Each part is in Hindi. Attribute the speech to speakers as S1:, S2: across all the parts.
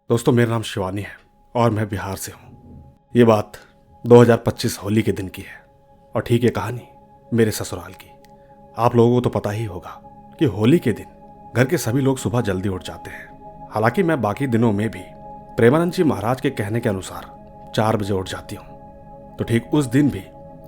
S1: दोस्तों, मेरा नाम शिवानी है और मैं बिहार से हूँ। ये बात 2025 होली के दिन की है और ठीक ये कहानी मेरे ससुराल की। आप लोगों को तो पता ही होगा कि होली के दिन घर के सभी लोग सुबह जल्दी उठ जाते हैं। हालांकि मैं बाकी दिनों में भी प्रेमानंद जी महाराज के कहने के अनुसार 4 बजे उठ जाती हूँ। तो ठीक उस दिन भी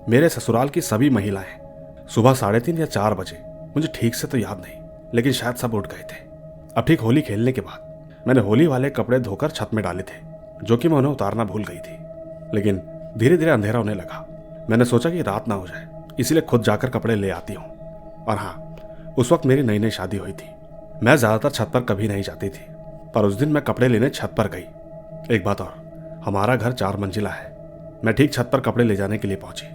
S1: मेरे ससुराल की सभी महिलाएं सुबह 3:30 या 4 बजे, मुझे ठीक से तो याद नहीं, लेकिन शायद सब उठ गए थे। अब ठीक होली खेलने के बाद मैंने होली वाले कपड़े धोकर छत में डाले थे, जो कि मैं उन्हें उतारना भूल गई थी। लेकिन धीरे धीरे अंधेरा होने लगा। मैंने सोचा कि रात ना हो जाए, इसीलिए खुद जाकर कपड़े ले आती हूँ। और हाँ, उस वक्त मेरी नई नई शादी हुई थी। मैं ज्यादातर छत पर कभी नहीं जाती थी, पर उस दिन मैं कपड़े लेने छत पर गई। एक बात और, हमारा घर 4 मंजिला है। मैं ठीक छत पर कपड़े ले जाने के लिए पहुंची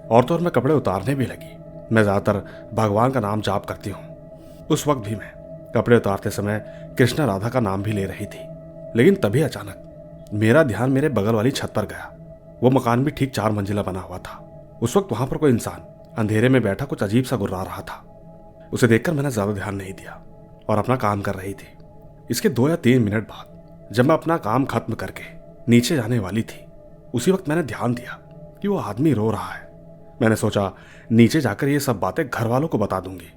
S1: और तो और मैं कपड़े उतारने भी लगी। मैं ज्यादातर भगवान का नाम जाप करती हूँ। उस वक्त भी मैं कपड़े उतारते समय कृष्णा राधा का नाम भी ले रही थी। लेकिन तभी अचानक मेरा ध्यान मेरे बगल वाली छत पर गया। वो मकान भी ठीक 4 मंजिला बना हुआ था। उस वक्त वहां पर कोई इंसान अंधेरे में बैठा कुछ अजीब सा गुर्रा रहा था। उसे देखकर मैंने ज्यादा ध्यान नहीं दिया और अपना काम कर रही थी। इसके 2 या 3 मिनट बाद जब मैं अपना काम खत्म करके नीचे जाने वाली थी, उसी वक्त मैंने ध्यान दिया कि वो आदमी रो रहा है। मैंने सोचा नीचे जाकर ये सब बातें घर वालों को बता दूंगी।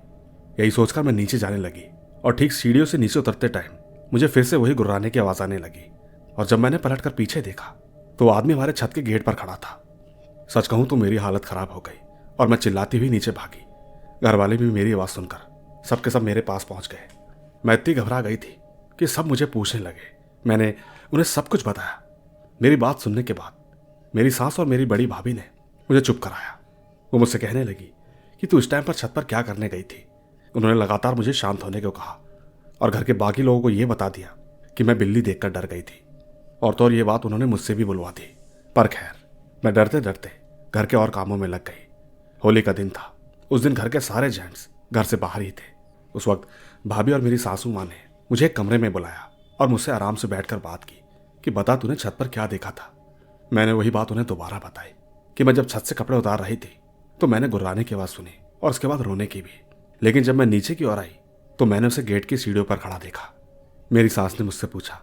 S1: यही सोचकर मैं नीचे जाने लगी और ठीक सीढ़ियों से नीचे उतरते टाइम मुझे फिर से वही गुर्राने की आवाज आने लगी। और जब मैंने पलटकर पीछे देखा तो वो आदमी हमारे छत के गेट पर खड़ा था। सच कहूं तो मेरी हालत खराब हो गई और मैं चिल्लाती हुई नीचे भागी। घर वाले भी मेरी आवाज सुनकर सबके सब मेरे पास पहुंच गए। मैं इतनी घबरा गई थी कि सब मुझे पूछने लगे। मैंने उन्हें सब कुछ बताया। मेरी बात सुनने के बाद मेरी सास और मेरी बड़ी भाभी ने मुझे चुप कराया। वो मुझसे कहने लगी कि तू इस टाइम पर छत पर क्या करने गई थी। उन्होंने लगातार मुझे शांत होने को कहा और घर के बाकी लोगों को यह बता दिया कि मैं बिल्ली देखकर डर गई थी। और तो और ये बात उन्होंने मुझसे भी बुलवा दी। पर खैर, मैं डरते डरते घर के और कामों में लग गई। होली का दिन था। उस दिन घर के सारे जेंट्स घर से बाहर ही थे। उस वक्त भाभी और मेरी सासू माँ ने मुझे एक कमरे में बुलाया और मुझसे आराम से बैठकर बात की कि बता तूने छत पर क्या देखा था। मैंने वही बात उन्हें दोबारा बताई कि मैं जब छत से कपड़े उतार रही थी तो मैंने गुर्राने की आवाज सुनी और उसके बाद रोने की भी। लेकिन जब मैं नीचे की ओर आई तो मैंने उसे गेट की सीढ़ियों पर खड़ा देखा। मेरी सास ने मुझसे पूछा,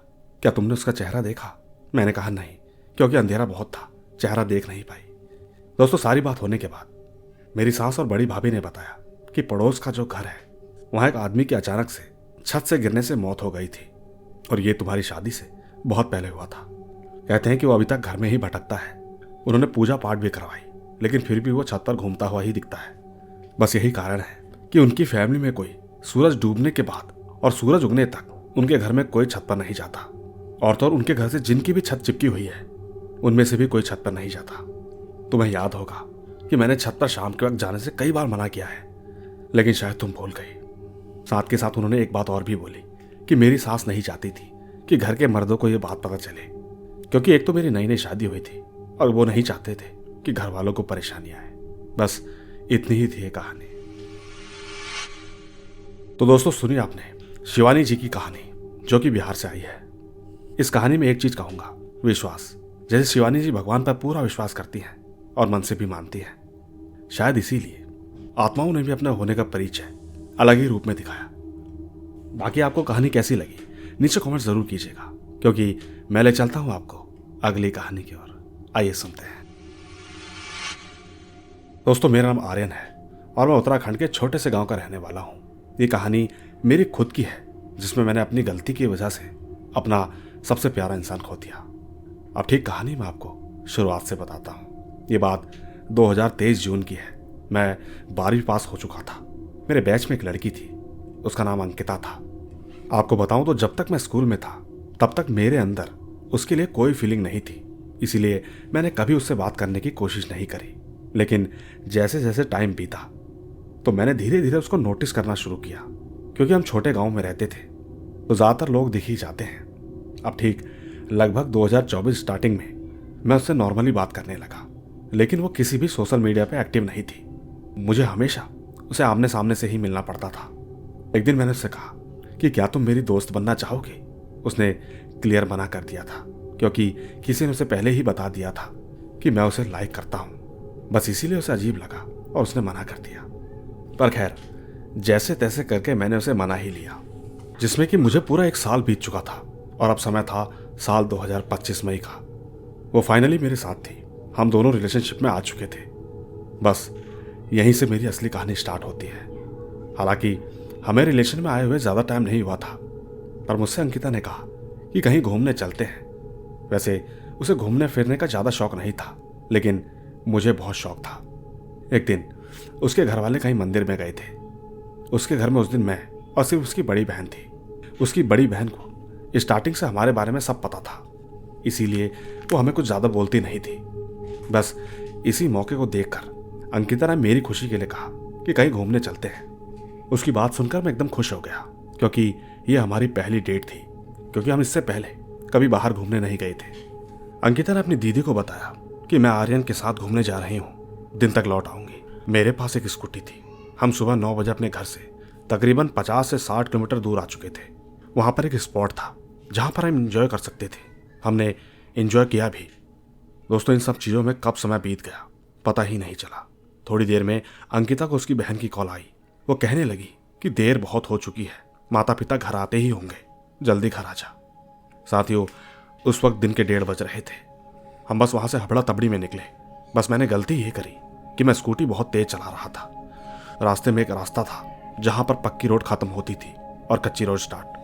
S1: क्या तुमने उसका चेहरा देखा? मैंने कहा नहीं, क्योंकि अंधेरा बहुत था, चेहरा देख नहीं पाई। दोस्तों, सारी बात होने के बाद मेरी सास और बड़ी भाभी ने बताया कि पड़ोस का जो घर है वहां एक आदमी की अचानक से छत से गिरने से मौत हो गई थी और ये तुम्हारी शादी से बहुत पहले हुआ था। कहते हैं कि वो अभी तक घर में ही भटकता है। उन्होंने पूजा पाठ भी करवाई, लेकिन फिर भी वो छत पर घूमता हुआ ही दिखता है। बस यही कारण है कि उनकी फैमिली में कोई सूरज डूबने के बाद और सूरज उगने तक उनके घर में कोई छत पर नहीं जाता। और तो और उनके घर से जिनकी भी छत चिपकी हुई है उनमें से भी कोई छत पर नहीं जाता। तुम्हें याद होगा कि मैंने छत पर शाम के वक्त जाने से कई बार मना किया है, लेकिन शायद तुम भूल गई। साथ के साथ उन्होंने एक बात और भी बोली कि मेरी सास नहीं चाहती थी कि घर के मर्दों को यह बात पता चले, क्योंकि एक तो मेरी नई नई शादी हुई थी और वो नहीं चाहते थे कि घर वालों को परेशानी आए। बस इतनी ही थी ये कहानी। तो दोस्तों, सुनिए आपने शिवानी जी की कहानी, जो कि बिहार से आई है। इस कहानी में एक चीज कहूंगा, विश्वास। जैसे शिवानी जी भगवान पर पूरा विश्वास करती हैं और मन से भी मानती हैं, शायद इसीलिए आत्माओं ने भी अपने होने का परिचय अलग ही रूप में दिखाया। बाकी आपको कहानी कैसी लगी नीचे कमेंट जरूर कीजिएगा, क्योंकि मैं ले चलता हूं आपको अगली कहानी की ओर। आइए सुनते हैं। दोस्तों, मेरा नाम आर्यन है और मैं उत्तराखंड के छोटे से गांव का रहने वाला हूं। ये कहानी मेरी खुद की है, जिसमें मैंने अपनी गलती की वजह से अपना सबसे प्यारा इंसान खो दिया। अब ठीक कहानी मैं आपको शुरुआत से बताता हूँ। ये बात 2023 जून की है। मैं 12वीं पास हो चुका था। मेरे बैच में एक लड़की थी, उसका नाम अंकिता था। आपको बताऊं तो जब तक मैं स्कूल में था तब तक मेरे अंदर उसके लिए कोई फीलिंग नहीं थी, इसीलिए मैंने कभी उससे बात करने की कोशिश नहीं करी। लेकिन जैसे जैसे टाइम बीता तो मैंने धीरे धीरे उसको नोटिस करना शुरू किया, क्योंकि हम छोटे गांव में रहते थे तो ज्यादातर लोग दिख ही जाते हैं। अब ठीक लगभग 2024 स्टार्टिंग में मैं उससे नॉर्मली बात करने लगा, लेकिन वो किसी भी सोशल मीडिया पे एक्टिव नहीं थी। मुझे हमेशा उसे आमने सामने से ही मिलना पड़ता था। एक दिन मैंने उससे कहा कि क्या तुम मेरी दोस्त बनना चाहोगे? उसने क्लियर मना कर दिया था, क्योंकि किसी ने उसे पहले ही बता दिया था कि मैं उसे लाइक करता हूँ। बस इसीलिए उसे अजीब लगा और उसने मना कर दिया। पर खैर, जैसे तैसे करके मैंने उसे मना ही लिया, जिसमें कि मुझे पूरा 1 साल बीत चुका था और अब समय था साल 2025 मई का। वो फाइनली मेरे साथ थी। हम दोनों रिलेशनशिप में आ चुके थे। बस यहीं से मेरी असली कहानी स्टार्ट होती है। हालांकि हमें रिलेशन में आए हुए ज़्यादा टाइम नहीं हुआ था, पर मुझसे अंकिता ने कहा कि कहीं घूमने चलते हैं। वैसे उसे घूमने फिरने का ज़्यादा शौक नहीं था, लेकिन मुझे बहुत शौक था। एक दिन उसके घर वाले कहीं मंदिर में गए थे। उसके घर में उस दिन मैं और सिर्फ उसकी बड़ी बहन थी। उसकी बड़ी बहन को स्टार्टिंग से हमारे बारे में सब पता था, इसीलिए वो हमें कुछ ज़्यादा बोलती नहीं थी। बस इसी मौके को देखकर अंकिता ने मेरी खुशी के लिए कहा कि कहीं घूमने चलते हैं। उसकी बात सुनकर मैं एकदम खुश हो गया, क्योंकि ये हमारी पहली डेट थी, क्योंकि हम इससे पहले कभी बाहर घूमने नहीं गए थे। अंकिता ने अपनी दीदी को बताया कि मैं आर्यन के साथ घूमने जा रही हूँ, दिन तक लौट आऊंगी। मेरे पास एक स्कूटी थी। हम सुबह 9 बजे अपने घर से तकरीबन 50 से 60 किलोमीटर दूर आ चुके थे। वहाँ पर एक स्पॉट था जहाँ पर हम इंजॉय कर सकते थे। हमने इंजॉय किया भी। दोस्तों, इन सब चीज़ों में कब समय बीत गया पता ही नहीं चला। थोड़ी देर में अंकिता को उसकी बहन की कॉल आई। वो कहने लगी कि देर बहुत हो चुकी है, माता पिता घर आते ही होंगे, जल्दी घर आ जा। साथियों, उस वक्त दिन के 1:30 बज रहे थे। हम बस वहाँ से हबड़ा तबड़ी में निकले। बस मैंने गलती ये करी कि मैं स्कूटी बहुत तेज चला रहा था। रास्ते में एक रास्ता था जहाँ पर पक्की रोड खत्म होती थी और कच्ची रोड स्टार्ट।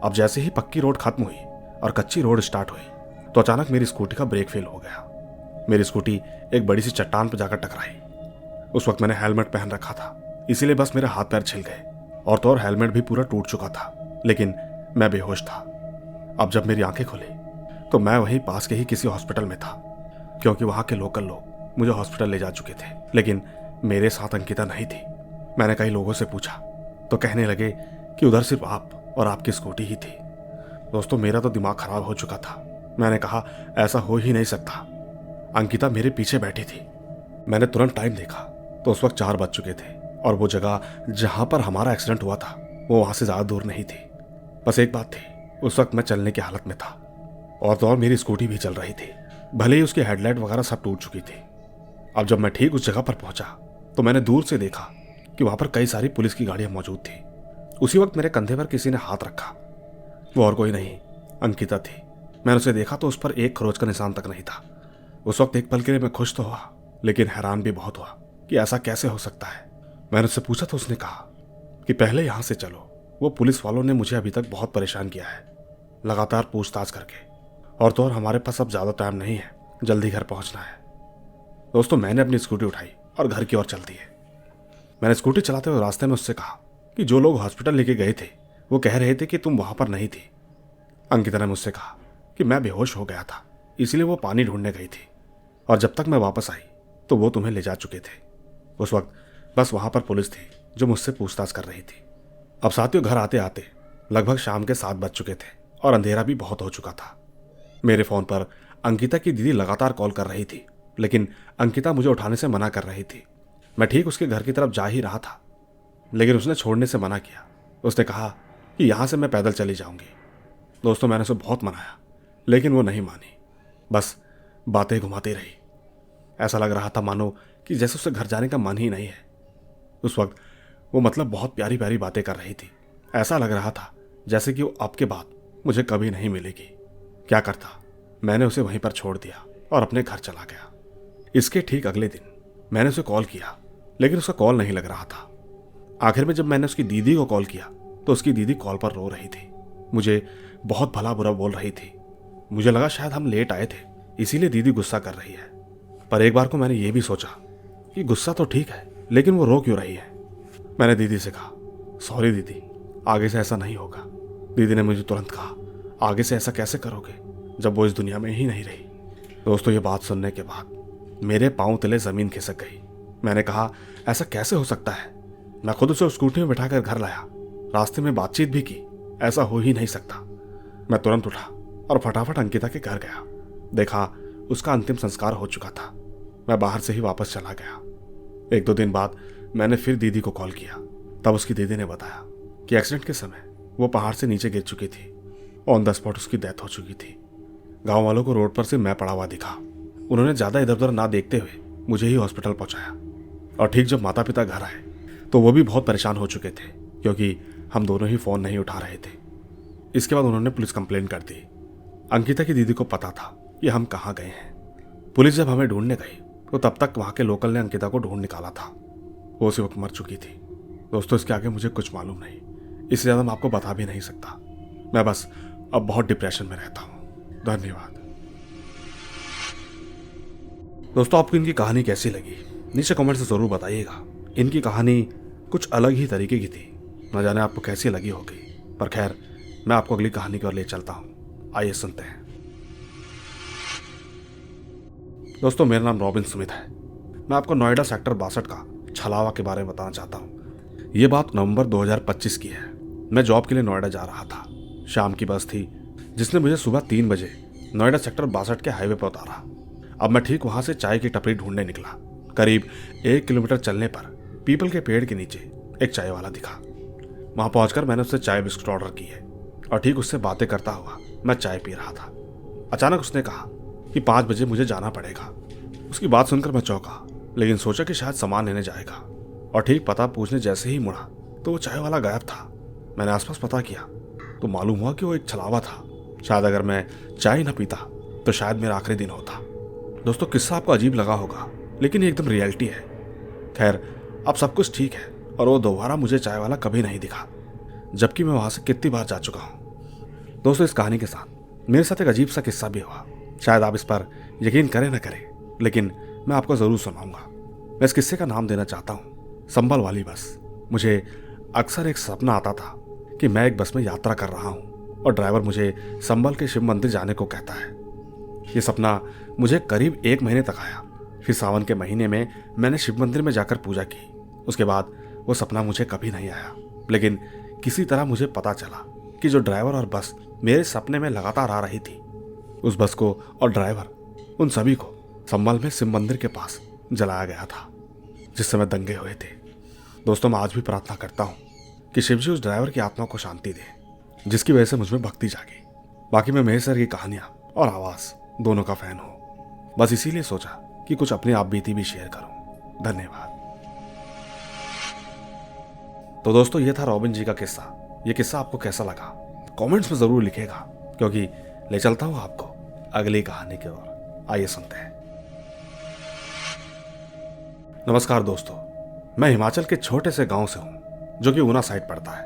S1: अब जैसे ही पक्की रोड खत्म हुई और कच्ची रोड स्टार्ट हुई तो अचानक मेरी स्कूटी का ब्रेक फेल हो गया। मेरी स्कूटी एक बड़ी सी चट्टान पर जाकर टकराई। उस वक्त मैंने हेलमेट पहन रखा था, इसीलिए बस मेरे हाथ पैर छिल गए और तो और हेलमेट भी पूरा टूट चुका था, लेकिन मैं बेहोश था। अब जब मेरी आंखें खुली तो मैं वहीं पास के ही किसी हॉस्पिटल में था, क्योंकि वहाँ के लोकल लोग मुझे हॉस्पिटल ले जा चुके थे, लेकिन मेरे साथ अंकिता नहीं थी। मैंने कई लोगों से पूछा तो कहने लगे कि उधर सिर्फ आप और आपकी स्कूटी ही थी। दोस्तों, मेरा तो दिमाग खराब हो चुका था। मैंने कहा ऐसा हो ही नहीं सकता। अंकिता मेरे पीछे बैठी थी। मैंने तुरंत टाइम देखा तो उस वक्त 4 बज चुके थे और वो जगह जहाँ पर हमारा एक्सीडेंट हुआ था वो वहाँ से ज़्यादा दूर नहीं थी। बस एक बात थी, उस वक्त मैं चलने की हालत में था और तो और मेरी स्कूटी भी चल रही थी, भले ही उसकी हेडलाइट वगैरह सब टूट चुकी थी। अब जब मैं ठीक उस जगह पर पहुंचा तो मैंने दूर से देखा कि वहां पर कई सारी पुलिस की गाड़ियां मौजूद थी। उसी वक्त मेरे कंधे पर किसी ने हाथ रखा। वो और कोई नहीं, अंकिता थी। मैंने उसे देखा तो उस पर एक खरोच का निशान तक नहीं था। उस वक्त एक पल के लिए मैं खुश तो हुआ, लेकिन हैरान भी बहुत हुआ कि ऐसा कैसे हो सकता है। मैंने उससे पूछा तो उसने कहा कि पहले यहां से चलो। वो पुलिस वालों ने मुझे अभी तक बहुत परेशान किया है, लगातार पूछताछ करके, और तो और हमारे पास अब ज़्यादा टाइम नहीं है, जल्दी घर पहुंचना है। दोस्तों, मैंने अपनी स्कूटी उठाई और घर की ओर चल दी है। मैंने स्कूटी चलाते हुए रास्ते में उससे कहा कि जो लोग हॉस्पिटल लेके गए थे वो कह रहे थे कि तुम वहां पर नहीं थी। अंकिता ने मुझसे कहा कि मैं बेहोश हो गया था, इसलिए वो पानी ढूंढने गई थी और जब तक मैं वापस आई तो वो तुम्हें ले जा चुके थे। उस वक्त बस वहां पर पुलिस थी जो मुझसे पूछताछ कर रही थी। अब साथियों, घर आते आते लगभग शाम के 7 बज चुके थे और अंधेरा भी बहुत हो चुका था। मेरे फोन पर अंकिता की दीदी लगातार कॉल कर रही थी, लेकिन अंकिता मुझे उठाने से मना कर रही थी। मैं ठीक उसके घर की तरफ जा ही रहा था, लेकिन उसने छोड़ने से मना किया। उसने कहा कि यहाँ से मैं पैदल चली जाऊंगी। दोस्तों, मैंने उसे बहुत मनाया, लेकिन वो नहीं मानी, बस बातें घुमाती रही। ऐसा लग रहा था मानो कि जैसे उसे घर जाने का मन ही नहीं है। उस वक्त वो मतलब बहुत प्यारी प्यारी बातें कर रही थी। ऐसा लग रहा था जैसे कि वो अब के बाद मुझे कभी नहीं मिलेगी। क्या करता, मैंने उसे वहीं पर छोड़ दिया और अपने घर चला गया। इसके ठीक अगले दिन मैंने उसे कॉल किया, लेकिन उसका कॉल नहीं लग रहा था। आखिर में जब मैंने उसकी दीदी को कॉल किया तो उसकी दीदी कॉल पर रो रही थी, मुझे बहुत भला बुरा बोल रही थी। मुझे लगा शायद हम लेट आए थे, इसीलिए दीदी गुस्सा कर रही है। पर एक बार को मैंने ये भी सोचा कि गुस्सा तो ठीक है, लेकिन वो रो क्यों रही है। मैंने दीदी से कहा, सॉरी दीदी, आगे से ऐसा नहीं होगा। दीदी ने मुझे तुरंत कहा, आगे से ऐसा कैसे करोगे जब वो इस दुनिया में ही नहीं रही। दोस्तों, ये बात सुनने के बाद मेरे पांव तले जमीन खिसक गई। मैंने कहा, ऐसा कैसे हो सकता है। मैं खुद उसे स्कूटी में बिठाकर घर लाया, रास्ते में बातचीत भी की, ऐसा हो ही नहीं सकता। मैं तुरंत उठा और फटाफट अंकिता के घर गया। देखा उसका अंतिम संस्कार हो चुका था। मैं बाहर से ही वापस चला गया। 1-2 दिन बाद मैंने फिर दीदी को कॉल किया। तब उसकी दीदी ने बताया कि एक्सीडेंट के समय वो पहाड़ से नीचे गिर चुकी थी। ऑन द स्पॉट उसकी डेथ हो चुकी थी। गांव वालों को रोड पर से मैं पड़ा हुआ दिखा। उन्होंने ज्यादा इधर उधर ना देखते हुए मुझे ही हॉस्पिटल पहुंचाया। और ठीक जब माता पिता घर आए तो वो भी बहुत परेशान हो चुके थे, क्योंकि हम दोनों ही फोन नहीं उठा रहे थे। इसके बाद उन्होंने पुलिस कंप्लेंट कर दी अंकिता की दीदी को पता था कि हम कहाँ गए हैं। पुलिस जब हमें ढूंढने गई तो तब तक वहाँ के लोकल ने अंकिता को ढूंढ निकाला था। वो उसी वक्त मर चुकी थी। दोस्तों, इसके आगे मुझे कुछ मालूम नहीं, इससे ज़्यादा मैं आपको बता भी नहीं सकता। मैं बस अब बहुत डिप्रेशन में रहता हूँ। धन्यवाद। दोस्तों, आपको इनकी कहानी कैसी लगी नीचे कमेंट से ज़रूर बताइएगा। इनकी कहानी कुछ अलग ही तरीके की थी, न जाने आपको कैसी लगी होगी। पर खैर, मैं आपको अगली कहानी की ओर ले चलता हूँ। आइए सुनते हैं। दोस्तों, मेरा नाम रॉबिन सुमित है। मैं आपको नोएडा सेक्टर 62 का छलावा के बारे में बताना चाहता हूँ। ये बात नवंबर 2025 की है। मैं जॉब के लिए नोएडा जा रहा था। शाम की बस थी जिसने मुझे सुबह 3 बजे नोएडा सेक्टर 62 के हाईवे पर उतारा। अब मैं ठीक वहां से चाय की टपरी ढूंढने निकला। करीब 1 किलोमीटर चलने पर पीपल के पेड़ के नीचे एक चाय वाला दिखा। वहां पहुंचकर मैंने उससे चाय बिस्कुट ऑर्डर किए और ठीक उससे बातें करता हुआ मैं चाय पी रहा था। अचानक उसने कहा कि 5 बजे मुझे जाना पड़ेगा। उसकी बात सुनकर मैं चौंका, लेकिन सोचा कि शायद सामान लेने जाएगा। और ठीक पता पूछने जैसे ही मुड़ा तो वो चाय वाला गायब था। मैंने आसपास पता किया तो मालूम हुआ कि वो एक छलावा था। शायद अगर मैं चाय न पीता तो शायद मेरा आखिरी दिन होता। दोस्तों, किस्सा आपको अजीब लगा होगा, लेकिन ये एकदम रियलिटी है। खैर, अब सब कुछ ठीक है और वो दोबारा मुझे चाय वाला कभी नहीं दिखा, जबकि मैं वहां से कितनी बार जा चुका हूं। दोस्तों, इस कहानी के साथ मेरे साथ एक अजीब सा किस्सा भी हुआ। शायद आप इस पर यकीन करें न करें, लेकिन मैं आपको जरूर सुनाऊंगा। मैं इस किस्से का नाम देना चाहता हूँ संभल वाली बस। मुझे अक्सर एक सपना आता था कि मैं एक बस में यात्रा कर रहा हूँ और ड्राइवर मुझे संभल के शिव मंदिर जाने को कहता है। ये सपना मुझे करीब 1 महीने तक आया। फिर सावन के महीने में मैंने शिव मंदिर में जाकर पूजा की। उसके बाद वो सपना मुझे कभी नहीं आया, लेकिन किसी तरह मुझे पता चला कि जो ड्राइवर और बस मेरे सपने में लगातार आ रही थी, उस बस को और ड्राइवर, उन सभी को संभल में शिव मंदिर के पास जलाया गया था, जिस समय दंगे हुए थे। दोस्तों, मैं आज भी प्रार्थना करता हूँ कि शिव जी उस ड्राइवर की आत्मा को शांति दे, जिसकी वजह से मुझमें भक्ति जागी। बाकी मैं महेश सर की कहानियां और आवाज दोनों का फैन हूँ। बस इसीलिए सोचा कि कुछ अपनी आप बीती भी शेयर करूं। धन्यवाद। तो दोस्तों, ये था रॉबिन जी का किस्सा। ये किस्सा आपको कैसा लगा कमेंट्स में जरूर लिखेगा, क्योंकि ले चलता हूं आपको अगली कहानी की ओर। आइए सुनते हैं। नमस्कार दोस्तों, मैं हिमाचल के छोटे से गांव से हूं जो कि ऊना साइड पड़ता है,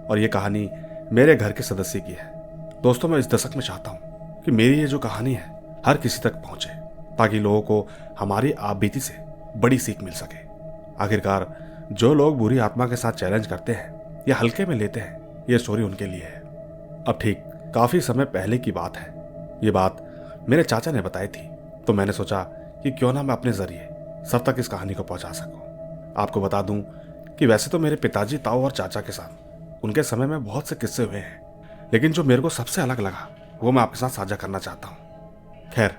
S1: और ये कहानी मेरे घर के सदस्य की है। दोस्तों, मैं इस दशक में चाहता हूं कि मेरी ये जो कहानी है हर किसी तक पहुंचे, ताकि लोगों को हमारी आप बीती से बड़ी सीख मिल सके। आखिरकार जो लोग बुरी आत्मा के साथ चैलेंज करते हैं या हल्के में लेते हैं, ये स्टोरी उनके लिए है। अब ठीक काफी समय पहले की बात है। ये बात मेरे चाचा ने बताई थी, तो मैंने सोचा कि क्यों ना मैं अपने जरिए सब तक इस कहानी को पहुंचा सकूं। आपको बता दूं कि वैसे तो मेरे पिताजी, ताऊ और चाचा के साथ उनके समय में बहुत से किस्से हुए हैं, लेकिन जो मेरे को सबसे अलग लगा वो मैं आपके साथ साझा करना चाहता हूँ। खैर,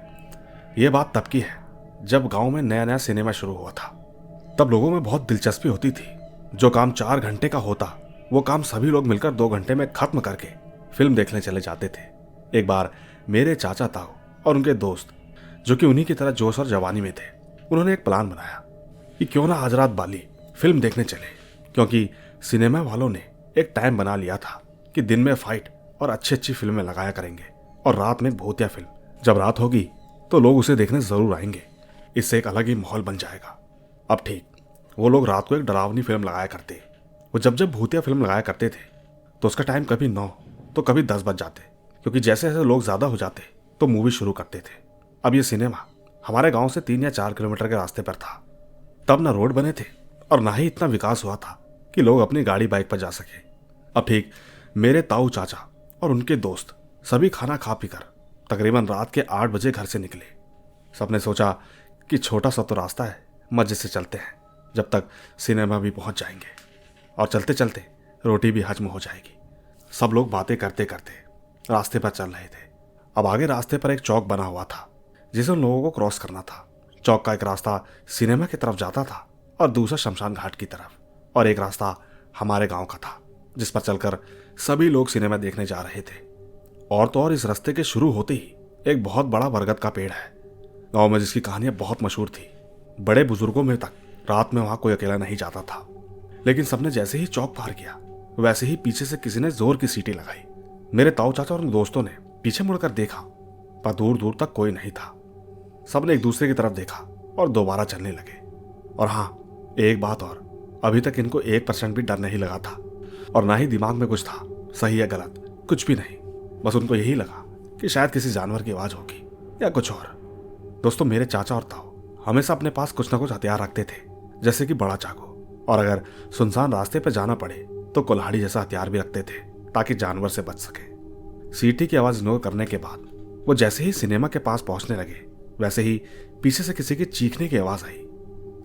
S1: ये बात तब की है जब गांव में नया नया सिनेमा शुरू हुआ था। तब लोगों में बहुत दिलचस्पी होती थी। जो काम 4 घंटे का होता, वो काम सभी लोग मिलकर 2 घंटे में खत्म करके फिल्म देखने चले जाते थे। एक बार मेरे चाचा ताऊ और उनके दोस्त, जो कि उन्हीं की तरह जोश और जवानी में थे, उन्होंने एक प्लान बनाया कि क्यों ना आज रात बाली फिल्म देखने चले, क्योंकि सिनेमा वालों ने एक टाइम बना लिया था कि दिन में फाइट और अच्छी अच्छी फिल्में लगाया करेंगे और रात में भूतिया फिल्म। जब रात होगी तो लोग उसे देखने जरूर आएंगे। इससे एक अलग ही माहौल बन जाएगा। अब ठीक वो लोग रात को एक डरावनी फिल्म लगाया करते। वो जब भूतिया फिल्म लगाया करते थे तो उसका टाइम कभी 9 तो कभी 10 बज जाते, क्योंकि जैसे जैसे लोग ज्यादा हो जाते तो मूवी शुरू करते थे। अब ये सिनेमा हमारे गांव से 3 या 4 किलोमीटर के रास्ते पर था। तब ना रोड बने थे और ना ही इतना विकास हुआ था कि लोग अपनी गाड़ी बाइक पर जा सके। अब ठीक मेरे ताऊ चाचा और उनके दोस्त सभी खाना खा पीकर तकरीबन रात के 8 बजे घर से निकले। सबने सोचा कि छोटा सा तो रास्ता है, मजे से चलते हैं, जब तक सिनेमा भी पहुंच जाएंगे और चलते चलते रोटी भी हजम हो जाएगी। सब लोग बातें करते करते रास्ते पर चल रहे थे। अब आगे रास्ते पर एक चौक बना हुआ था जिसे उन लोगों को क्रॉस करना था। चौक का एक रास्ता सिनेमा की तरफ जाता था और दूसरा शमशान घाट की तरफ, और एक रास्ता हमारे गांव का था जिस पर चलकर सभी लोग सिनेमा देखने जा रहे थे। और तो और इस रास्ते के शुरू होते ही एक बहुत बड़ा बरगद का पेड़ है गांव में, जिसकी कहानियां बहुत मशहूर थी। बड़े बुजुर्गों में तक रात में वहां कोई अकेला नहीं जाता था। लेकिन सबने जैसे ही चौक पार किया, वैसे ही पीछे से किसी ने जोर की सीटी लगाई। मेरे ताऊ चाचा और उन दोस्तों ने पीछे मुड़कर देखा पर दूर दूर तक कोई नहीं था। सबने एक दूसरे की तरफ देखा और दोबारा चलने लगे। और हाँ, एक बात और, अभी तक इनको 1% भी डर नहीं लगा था और ना ही दिमाग में कुछ था सही या गलत, कुछ भी नहीं। बस उनको यही लगा कि शायद किसी जानवर की आवाज होगी या कुछ और। दोस्तों, मेरे चाचा और ताऊ हमेशा अपने पास कुछ ना कुछ हथियार रखते थे, जैसे कि बड़ा चाकू, और अगर सुनसान रास्ते पर जाना पड़े तो कुल्हाड़ी जैसा हथियार भी रखते थे ताकि जानवर से बच सके। सीटी की आवाज इग्नोर करने के बाद वो जैसे ही सिनेमा के पास पहुंचने लगे, वैसे ही पीछे से किसी की चीखने की आवाज आई।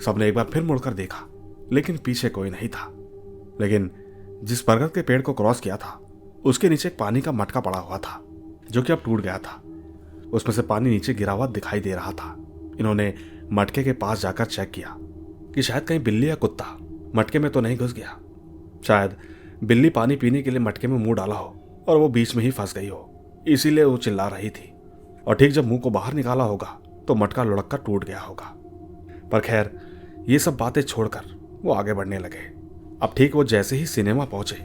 S1: सबने एक बार फिर मुड़कर देखा, लेकिन पीछे कोई नहीं था। लेकिन जिस बरगद के पेड़ को क्रॉस किया था उसके नीचे एक पानी का मटका पड़ा हुआ था, जो कि अब टूट गया था। उसमें से पानी नीचे गिरा हुआ दिखाई दे रहा था। इन्होंने मटके के पास जाकर चेक किया कि शायद कहीं बिल्ली या कुत्ता मटके में तो नहीं घुस गया। शायद बिल्ली पानी पीने के लिए मटके में मुंह डाला हो और वो बीच में ही फंस गई हो, इसीलिए वो चिल्ला रही थी। और ठीक जब मुंह को बाहर निकाला होगा तो मटका लुढ़क कर टूट गया होगा। पर खैर, ये सब बातें छोड़कर वो आगे बढ़ने लगे। अब ठीक वो जैसे ही सिनेमा पहुंचे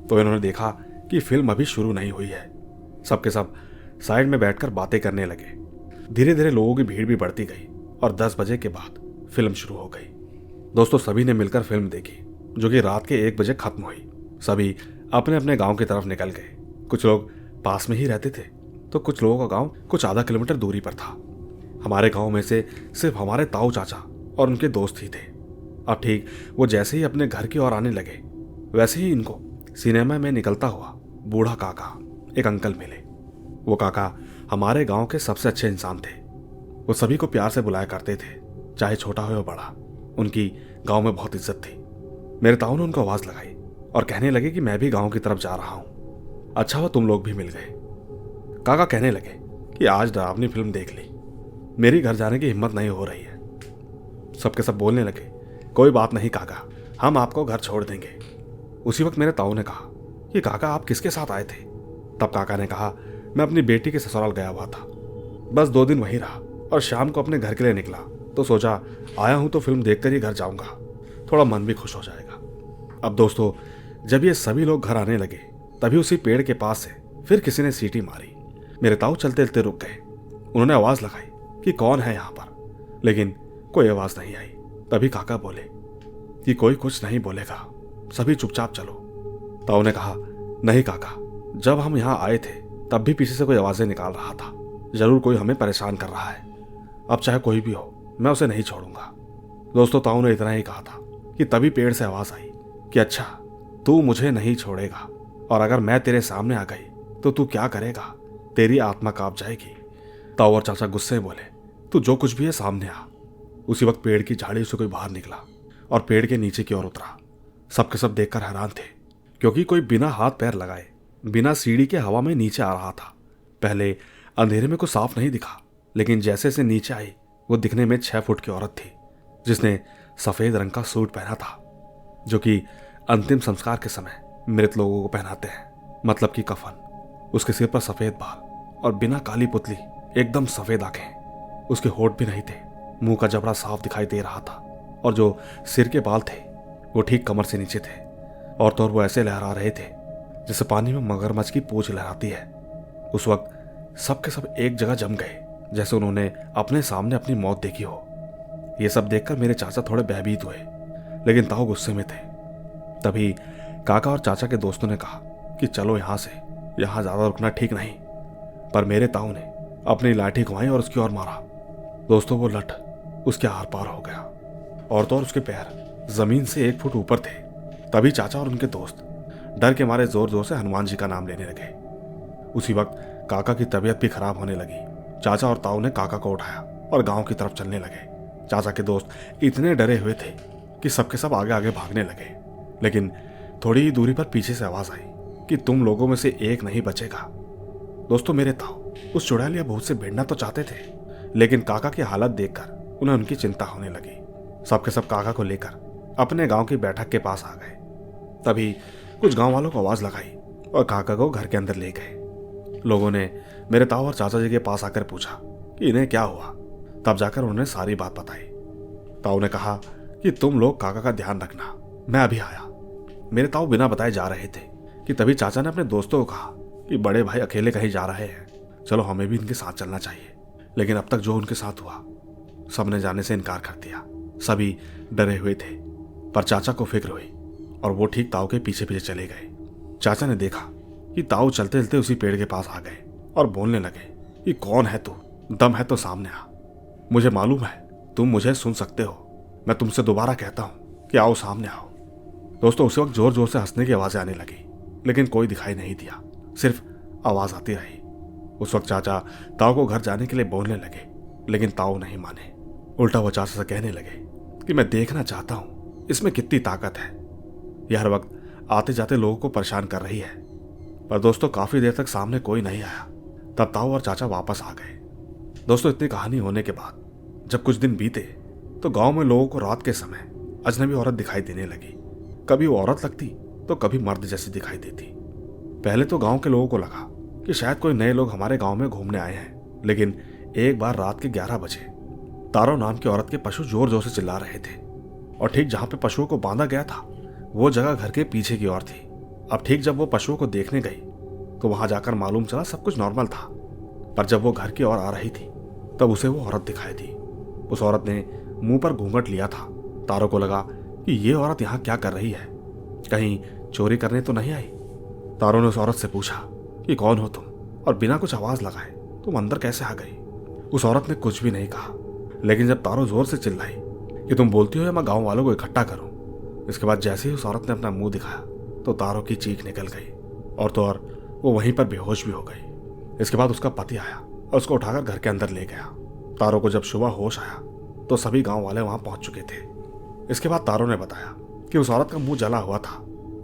S1: तो इन्होंने देखा कि फिल्म अभी शुरू नहीं हुई है। सबके सब साइड में बैठकर बातें करने लगे। धीरे धीरे लोगों की भीड़ भी बढ़ती गई और 10 बजे के बाद फिल्म शुरू हो गई। दोस्तों, सभी ने मिलकर फिल्म देखी, जो कि रात के 1 बजे खत्म हुई। सभी अपने अपने गांव की तरफ निकल गए। कुछ लोग पास में ही रहते थे तो कुछ लोगों का गांव कुछ आधा किलोमीटर दूरी पर था। हमारे गांव में से सिर्फ हमारे ताऊ चाचा और उनके दोस्त ही थे। अब ठीक वो जैसे ही अपने घर की ओर आने लगे, वैसे ही इनको सिनेमा में निकलता हुआ बूढ़ा काका, एक अंकल मिले। वो काका हमारे गांव के सबसे अच्छे इंसान थे। वो सभी को प्यार से बुलाया करते थे, चाहे छोटा हो या बड़ा। उनकी गांव में बहुत इज्जत थी। मेरे ताऊ ने उनको आवाज लगाई और कहने लगे कि मैं भी गांव की तरफ जा रहा हूं। अच्छा हुआ तुम लोग भी मिल गए। काका कहने लगे कि आज डरावनी फिल्म देख ली, मेरी घर जाने की हिम्मत नहीं हो रही है। सबके सब बोलने लगे, कोई बात नहीं काका, हम आपको घर छोड़ देंगे। उसी वक्त मेरे ताऊ ने कहा कि काका आप किसके साथ आए थे? तब काका ने कहा, मैं अपनी बेटी के ससुराल गया हुआ था, बस 2 दिन वहीं रहा और शाम को अपने घर के लिए निकला तो सोचा आया हूं तो फिल्म देखकर ही घर जाऊंगा, थोड़ा मन भी खुश हो जाएगा। अब दोस्तों, जब ये सभी लोग घर आने लगे तभी उसी पेड़ के पास से फिर किसी ने सीटी मारी। मेरे ताऊ चलते चलते रुक गए। उन्होंने आवाज लगाई कि कौन है यहाँ पर, लेकिन कोई आवाज नहीं आई। तभी काका बोले कि कोई कुछ नहीं बोलेगा, सभी चुपचाप चलो। ताऊ ने कहा, नहीं काका, जब हम यहाँ आए थे तब भी पीछे से कोई आवाजें निकाल रहा था, जरूर कोई हमें परेशान कर रहा है। अब चाहे कोई भी हो, मैं उसे नहीं छोड़ूंगा। दोस्तों, ताऊ ने इतना ही कहा था कि तभी पेड़ से आवाज आई कि अच्छा, तू मुझे नहीं छोड़ेगा और अगर मैं तेरे सामने आ गई तो तू क्या करेगा, तेरी आत्मा कांप जाएगी। ताऊ और चाचा गुस्से में बोले, तू जो कुछ भी है सामने आ। उसी वक्त पेड़ की झाड़ी से कोई बाहर निकला और पेड़ के नीचे की ओर उतरा। सबके सब देखकर हैरान थे, क्योंकि कोई बिना हाथ पैर लगाए, बिना सीढ़ी के हवा में नीचे आ रहा था। पहले अंधेरे में कुछ साफ नहीं दिखा, लेकिन जैसे से नीचे आई वो दिखने में 6 फुट की औरत थी, जिसने सफेद रंग का सूट पहना था, जो कि अंतिम संस्कार के समय मृत लोगों को पहनाते हैं, मतलब कि कफन। उसके सिर पर सफेद बाल और बिना काली पुतली एकदम सफेद आंखें। उसके होंठ भी नहीं थे, मुंह का जबड़ा साफ दिखाई दे रहा था और जो सिर के बाल थे वो ठीक कमर से नीचे थे और तो और वो ऐसे लहरा रहे थे जैसे पानी में मगरमच्छ की पूंछ लहराती है। उस वक्त सबके सब एक जगह जम गए, जैसे उन्होंने अपने सामने अपनी मौत देखी हो। ये सब देखकर मेरे चाचा थोड़े भयभीत हुए, लेकिन ताऊ गुस्से में थे। तभी काका और चाचा के दोस्तों ने कहा कि चलो यहाँ से, यहाँ ज्यादा रुकना ठीक नहीं। पर मेरे ताऊ ने अपनी लाठी घुमाई और उसकी ओर मारा। दोस्तों, वो लठ उसके आर पार हो गया और तो और उसके पैर जमीन से 1 फुट ऊपर थे। तभी चाचा और उनके दोस्त डर के मारे जोर जोर से हनुमान जी का नाम लेने लगे। उसी वक्त काका की तबीयत भी खराब होने लगी। चाचा और ताऊ ने काका को उठाया और गांव की तरफ चलने लगे। चाचा के दोस्त इतने डरे हुए थे कि सबके सब आगे आगे भागने लगे, लेकिन थोड़ी ही दूरी पर पीछे से आवाज आई कि तुम लोगों में से एक नहीं बचेगा। दोस्तों, मेरे ताऊ उस चुड़ैलिया भूत से भिड़ना तो चाहते थे, लेकिन काका की हालत देखकर उन्हें उनकी चिंता होने लगी। सबके सब काका को लेकर अपने गांव की बैठक के पास आ गए। तभी कुछ गांव वालों को आवाज लगाई और काका को घर के अंदर ले गए। लोगों ने मेरे ताऊ और चाचा जी के पास आकर पूछा कि इन्हें क्या हुआ। तब जाकर उन्होंने सारी बात बताई। ताऊ ने कहा कि तुम लोग काका का ध्यान रखना, मैं अभी आया। मेरे ताऊ बिना बताए जा रहे थे कि तभी चाचा ने अपने दोस्तों को कहा कि बड़े भाई अकेले कहीं जा रहे हैं, चलो हमें भी इनके साथ चलना चाहिए। लेकिन अब तक जो उनके साथ हुआ, सबने जाने से इनकार कर दिया। सभी डरे हुए थे, पर चाचा को फिक्र हुई और वो ठीक ताऊ के पीछे पीछे चले गए। चाचा ने देखा कि ताऊ चलते चलते उसी पेड़ के पास आ गए और बोलने लगे कि कौन है तू, दम है तो सामने आ, मुझे मालूम है तुम मुझे सुन सकते हो, मैं तुमसे दोबारा कहता हूं कि आओ सामने आओ। दोस्तों उस वक्त जोर जोर से हंसने की आवाजें आने लगी, लेकिन कोई दिखाई नहीं दिया, सिर्फ आवाज आती रही। उस वक्त चाचा ताऊ को घर जाने के लिए बोलने लगे, लेकिन ताऊ नहीं माने। उल्टा वो चाचा से कहने लगे कि मैं देखना चाहता हूं इसमें कितनी ताकत है, यह हर वक्त आते जाते लोगों को परेशान कर रही है। पर दोस्तों काफी देर तक सामने कोई नहीं आया, तब ताऊ और चाचा वापस आ गए। दोस्तों इतनी कहानी होने के बाद जब कुछ दिन बीते तो गांव में लोगों को रात के समय अजनबी औरत दिखाई देने लगी। कभी वो औरत लगती तो कभी मर्द जैसी दिखाई देती। पहले तो गांव के लोगों को लगा कि शायद कोई नए लोग हमारे गांव में घूमने आए हैं, लेकिन एक बार रात के 11 बजे तारो नाम की औरत के पशु जोर जोर से चिल्ला रहे थे और ठीक जहां पे पशुओं को बांधा गया था वो जगह घर के पीछे की ओर थी। अब ठीक जब वो पशुओं को देखने गई तो वहां जाकर मालूम चला सब कुछ नॉर्मल था, पर जब वो घर की ओर आ रही थी तब उसे वो औरत दिखाई दी। उस औरत ने मुंह पर घूंघट लिया था। तारो को लगा कि ये औरत यहाँ क्या कर रही है, कहीं चोरी करने तो नहीं आई। तारो ने उस औरत से पूछा कि कौन हो तुम, और बिना कुछ आवाज लगाए तुम अंदर कैसे आ गई। उस औरत ने कुछ भी नहीं कहा, लेकिन जब तारो जोर से चिल्लाई कि तुम बोलती हो या मैं गांव वालों को इकट्ठा करूं, इसके बाद जैसे ही उस औरत ने अपना मुंह दिखाया तो तारो की चीख निकल गई और तो और वो वहीं पर बेहोश भी हो गई। इसके बाद उसका पति आया और उसको उठाकर घर के अंदर ले गया। तारो को जब सुबह होश आया तो सभी गांव वाले वहां पहुंच चुके थे। इसके बाद तारो ने बताया कि उस औरत का मुंह जला हुआ था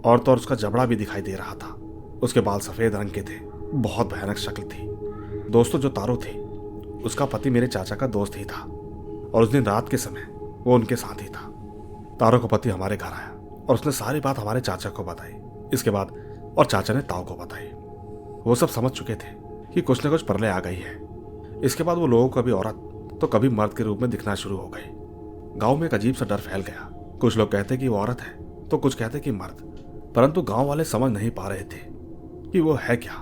S1: और तो और उसका जबड़ा भी दिखाई दे रहा था। उसके बाल सफेद रंग के थे, बहुत भयानक शक्ल थी। दोस्तों जो तारो थी उसका पति मेरे चाचा का दोस्त ही था और उस दिन रात के समय वो उनके साथ ही था। तारो का पति हमारे घर आया और उसने सारी बात हमारे चाचा को बताई। इसके बाद और चाचा ने ताऊ को बताई। वो सब समझ चुके थे कि कुछ न कुछ परले आ गई है। इसके बाद वो लोगों को कभी औरत तो कभी मर्द के रूप में दिखना शुरू हो गई। गांव में एक अजीब सा डर फैल गया। कुछ लोग कहते कि वो औरत है तो कुछ कहते कि मर्द, परंतु गांव वाले समझ नहीं पा रहे थे कि वो है क्या।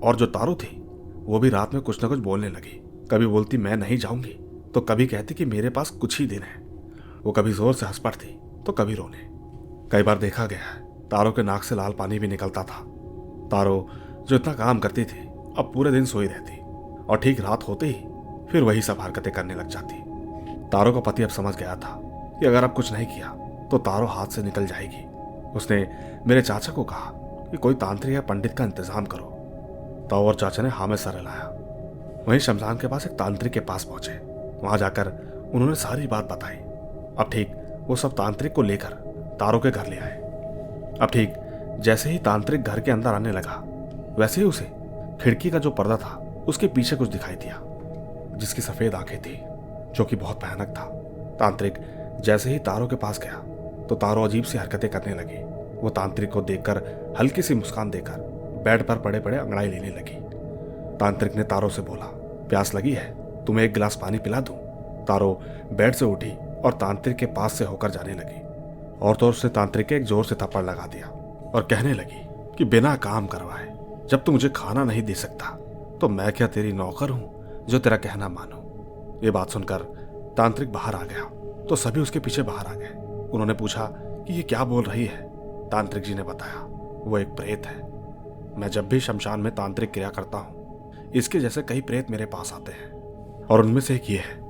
S1: और जो तारू थी वो भी रात में कुछ न कुछ बोलने लगी। कभी बोलती मैं नहीं जाऊंगी तो कभी कहती कि मेरे पास कुछ ही दिन है। वो कभी जोर से हंस पड़ती तो कभी रोने। कई बार देखा गया है तारो के नाक से लाल पानी भी निकलता था। तारो जो इतना काम करती थी अब पूरे दिन सोई रहती और ठीक रात होते ही फिर वही सब हरकतें करने लग जाती। तारो का पति अब समझ गया था कि अगर अब कुछ नहीं किया तो तारो हाथ से निकल जाएगी। उसने मेरे चाचा को कहा कि कोई तांत्रिक या पंडित का इंतजाम करो। ताऊ और चाचा ने हाँ में सर हिलाया। वहीं शमशान के पास एक तांत्रिक के पास पहुंचे। वहां जाकर उन्होंने सारी बात बताई। अब ठीक वो सब तांत्रिक को लेकर तारो के घर ले आए। अब ठीक जैसे ही तांत्रिक घर के अंदर आने लगा वैसे ही उसे खिड़की का जो पर्दा था उसके पीछे कुछ दिखाई दिया, जिसकी सफेद आंखें थी, जो कि बहुत भयानक था। तांत्रिक जैसे ही तारो के पास गया तो तारो अजीब सी हरकतें करने लगी। वो तांत्रिक को देखकर हल्की सी मुस्कान देकर बेड पर पड़े पड़े अंगड़ाई लेने लगी। तांत्रिक ने तारो से बोला, प्यास लगी है, तुम्हें एक गिलास पानी पिला दूं? तारो बेड से उठी और तांत्रिक के पास से होकर जाने लगी और तो उसने तांत्रिक के एक जोर से थप्पड़ लगा दिया और कहने लगी कि बिना काम करवाए जब तू मुझे खाना नहीं दे सकता तो मैं क्या तेरी नौकर हूं जो तेरा कहना मानो। ये बात सुनकर तांत्रिक बाहर आ गया तो सभी उसके पीछे बाहर आ गए। उन्होंने पूछा कि ये क्या बोल रही है। तांत्रिक जी ने बताया, वो एक प्रेत है। मैं जब भी शमशान में तांत्रिक क्रिया करता हूं इसके जैसे कई प्रेत मेरे पास आते हैं और उनमें से एक ये है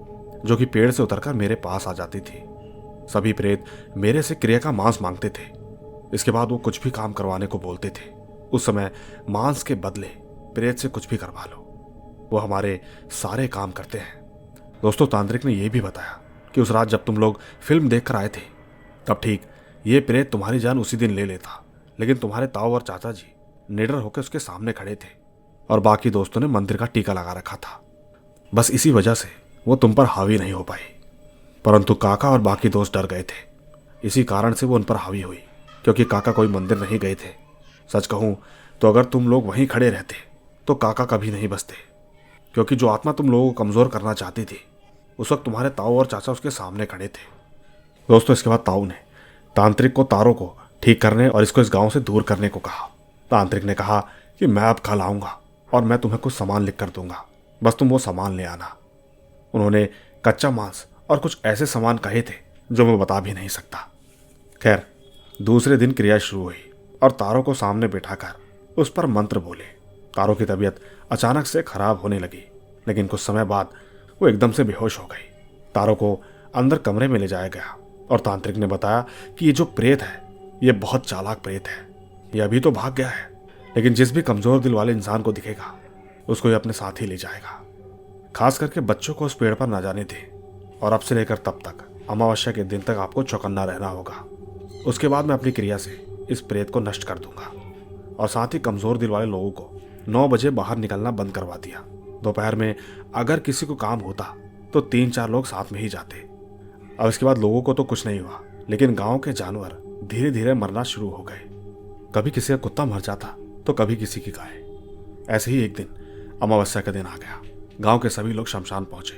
S1: जो कि पेड़ से उतरकर मेरे पास आ जाती थी। सभी प्रेत मेरे से क्रिया का मांस मांगते थे। इसके बाद वो कुछ भी काम करवाने को बोलते थे। उस समय मांस के बदले प्रेत से कुछ भी करवा लो, वो हमारे सारे काम करते हैं। दोस्तों तांत्रिक ने यह भी बताया कि उस रात जब तुम लोग फिल्म देखकर आए थे तब ठीक ये प्रेत तुम्हारी जान उसी दिन ले लेता, लेकिन तुम्हारे ताऊ और चाचा जी निडर होकर उसके सामने खड़े थे और बाकी दोस्तों ने मंदिर का टीका लगा रखा था। बस इसी वजह से वो तुम पर हावी नहीं हो पाई, परंतु काका और बाकी दोस्त डर गए थे। इसी कारण से वो उन पर हावी हुई, क्योंकि काका कोई मंदिर नहीं गए थे। सच कहूं तो अगर तुम लोग वहीं खड़े रहते तो काका कभी नहीं बचते, क्योंकि जो आत्मा तुम लोगों को कमजोर करना चाहती थी उस वक्त तुम्हारे ताऊ और चाचा उसके सामने खड़े थे। दोस्तों इसके बाद ताऊ ने तांत्रिक को तारो को ठीक करने और इसको इस गांव से दूर करने को कहा। तांत्रिक ने कहा कि मैं अब कल आऊंगा और मैं तुम्हें कुछ सामान लिख कर दूंगा, बस तुम वो सामान ले आना। उन्होंने कच्चा मांस और कुछ ऐसे सामान कहे थे जो मैं बता भी नहीं सकता। खैर, दूसरे दिन क्रिया शुरू हुई और तारों को सामने बिठाकर उस पर मंत्र बोले। तारों की तबीयत अचानक से खराब होने लगी, लेकिन कुछ समय बाद वो एकदम से बेहोश हो गई। तारों को अंदर कमरे में ले जाया गया और तांत्रिक ने बताया कि ये जो प्रेत है ये बहुत चालाक प्रेत है। ये अभी तो भाग गया है, लेकिन जिस भी कमजोर दिल वाले इंसान को दिखेगा उसको ये अपने साथ ही ले जाएगा। खास करके बच्चों को उस पेड़ पर न जाने दे, और अब से लेकर तब तक अमावस्या के दिन तक आपको चौकन्ना रहना होगा। उसके बाद मैं अपनी क्रिया से इस प्रेत को नष्ट कर दूंगा। और साथ ही कमजोर दिल वाले लोगों को 9 बजे बाहर निकलना बंद करवा दिया। दोपहर में अगर किसी को काम होता तो 3-4 लोग साथ में ही जाते। अब इसके बाद लोगों को तो कुछ नहीं हुआ, लेकिन गांव के जानवर धीरे धीरे मरना शुरू हो गए। कभी किसी का कुत्ता मर जाता तो कभी किसी की गाय। ऐसे ही एक दिन अमावस्या का दिन आ गया। गांव के सभी लोग शमशान पहुंचे।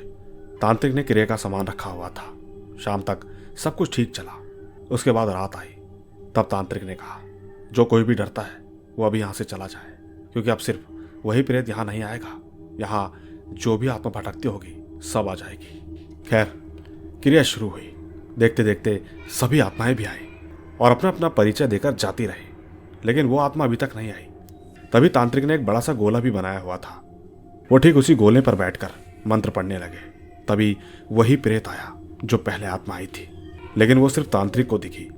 S1: तांत्रिक ने क्रिया का सामान रखा हुआ था। शाम तक सब कुछ ठीक चला। उसके बाद रात आई। तब तांत्रिक ने कहा, जो कोई भी डरता है वो अभी यहाँ से चला जाए, क्योंकि अब सिर्फ वही प्रेत यहाँ नहीं आएगा। यहाँ जो भी आत्मा भटकती होगी सब आ जाएगी। खैर, क्रिया शुरू हुई। देखते देखते सभी आत्माएं भी आई और अपना अपना परिचय देकर जाती रही, लेकिन वो आत्मा अभी तक नहीं आई। तभी तांत्रिक ने एक बड़ा सा गोला भी बनाया हुआ था। वो ठीक उसी गोले पर बैठकर मंत्र पढ़ने लगे। तभी वही प्रेत आया जो पहले आत्मा आई थी, लेकिन वो सिर्फ तांत्रिक को दिखी।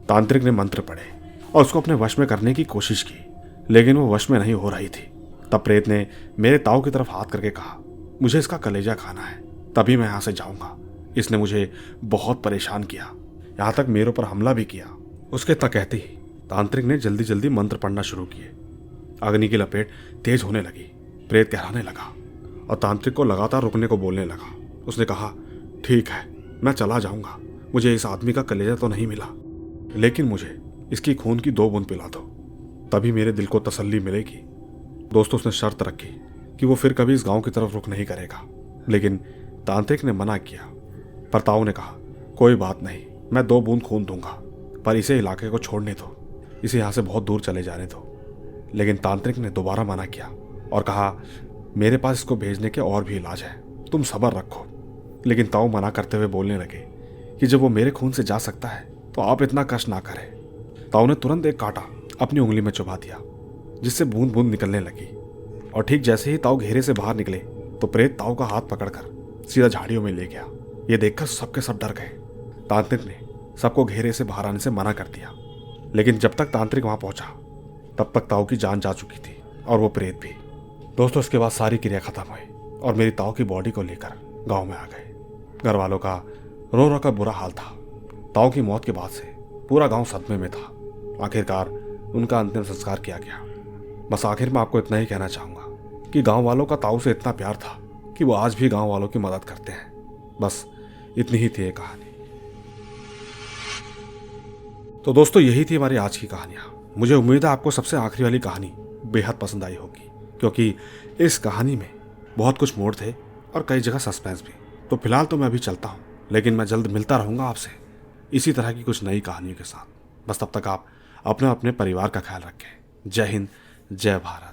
S1: तांत्रिक ने मंत्र पढ़े और उसको अपने वश में करने की कोशिश की, लेकिन वो वश में नहीं हो रही थी। तब प्रेत ने मेरे ताऊ की तरफ हाथ करके कहा, मुझे इसका कलेजा खाना है, तभी मैं यहाँ से जाऊंगा। इसने मुझे बहुत परेशान किया, यहाँ तक मेरे ऊपर हमला भी किया। उसके तक कहते ही तांत्रिक ने जल्दी जल्दी मंत्र पढ़ना शुरू किए। अग्नि की लपेट तेज होने लगी। प्रेत कहराने लगा और तांत्रिक को लगातार रुकने को बोलने लगा। उसने कहा, ठीक है, मैं चला जाऊंगा। मुझे इस आदमी का कलेजा तो नहीं मिला, लेकिन मुझे इसकी खून की 2 बूंद पिला दो, तभी मेरे दिल को तसल्ली मिलेगी। दोस्तों, उसने शर्त रखी कि वो फिर कभी इस गांव की तरफ रुख नहीं करेगा, लेकिन तांत्रिक ने मना किया। पर ताऊ ने कहा, कोई बात नहीं, मैं 2 बूंद खून दूंगा, पर इसे इलाके को छोड़ने दो, इसे यहाँ से बहुत दूर चले जाने दो। लेकिन तांत्रिक ने दोबारा मना किया और कहा, मेरे पास इसको भेजने के और भी इलाज है, तुम सब्र रखो। लेकिन ताऊ मना करते हुए बोलने लगे कि जब वो मेरे खून से जा सकता है तो आप इतना कष्ट ना करें। ताऊ ने तुरंत एक कांटा अपनी उंगली में चुभा दिया, जिससे बूंद बूंद निकलने लगी। और ठीक जैसे ही ताऊ घेरे से बाहर निकले तो प्रेत ताऊ का हाथ पकड़कर सीधा झाड़ियों में ले गया। ये देखकर सबके सब डर गए। तांत्रिक ने सबको घेरे से बाहर आने से मना कर दिया, लेकिन जब तक तांत्रिक वहां पहुंचा तब तक ताऊ की जान जा चुकी थी और वो प्रेत भी। दोस्तों, इसके बाद सारी क्रिया खत्म हुई और मेरी ताऊ की बॉडी को लेकर गांव में आ गए। घर वालों का रो रो कर बुरा हाल था। ताऊ की मौत के बाद से पूरा गांव सदमे में था। आखिरकार उनका अंतिम संस्कार किया गया। बस आखिर में आपको इतना ही कहना चाहूंगा कि गांव वालों का ताऊ से इतना प्यार था कि वो आज भी गांव वालों की मदद करते हैं। बस इतनी ही थी ये कहानी। तो दोस्तों, यही थी हमारी आज की कहानियां। मुझे उम्मीद है आपको सबसे आखिरी वाली कहानी बेहद पसंद आई होगी, क्योंकि इस कहानी में बहुत कुछ मोड़ थे और कई जगह सस्पेंस भी। तो फिलहाल तो मैं अभी चलता हूँ, लेकिन मैं जल्द मिलता रहूंगा आपसे इसी तरह की कुछ नई कहानियों के साथ। बस तब तक आप अपने अपने परिवार का ख्याल रखें। जय हिंद, जय भारत।